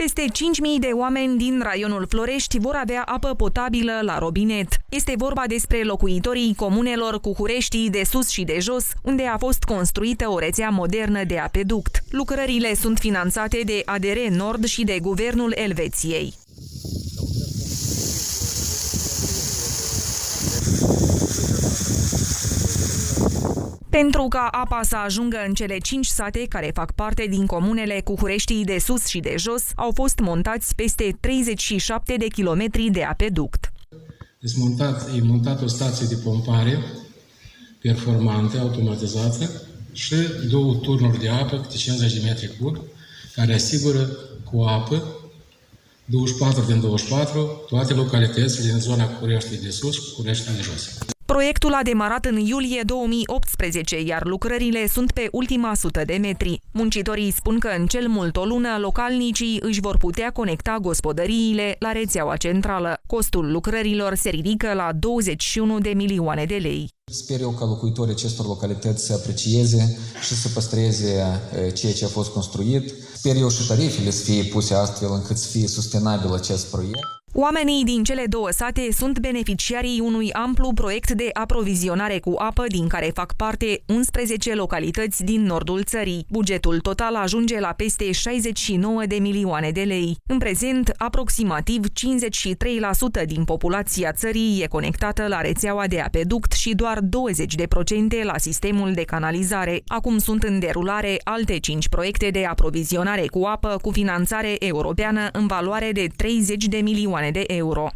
Peste 5.000 de oameni din raionul Florești vor avea apă potabilă la robinet. Este vorba despre locuitorii comunelor Cucureștii de sus și de jos, unde a fost construită o rețea modernă de apeduct. Lucrările sunt finanțate de ADR Nord și de Guvernul Elveției. Pentru ca apa să ajungă în cele 5 sate care fac parte din comunele Cucureștii de sus și de jos, au fost montați peste 37 de kilometri de apeduct. E montat o stație de pompare performantă, automatizată și 2 turnuri de apă de 50 de metri cub, care asigură cu apă 24 din 24 toate localitățile din zona Cucureștii de sus și Cucureștii de jos. Proiectul a demarat în iulie 2018, iar lucrările sunt pe ultima 100 de metri. Muncitorii spun că în cel mult o lună localnicii își vor putea conecta gospodăriile la rețeaua centrală. Costul lucrărilor se ridică la 21 de milioane de lei. Sper eu ca locuitorii acestor localități să aprecieze și să păstreze ceea ce a fost construit. Sper eu și tarifele să fie puse astfel încât să fie sustenabil acest proiect. Oamenii din cele 2 sate sunt beneficiarii unui amplu proiect de aprovizionare cu apă, din care fac parte 11 localități din nordul țării. Bugetul total ajunge la peste 69 de milioane de lei. În prezent, aproximativ 53% din populația țării e conectată la rețeaua de apeduct și doar 20% la sistemul de canalizare. Acum sunt în derulare alte 5 proiecte de aprovizionare cu apă cu finanțare europeană în valoare de 30 de milioane de euro.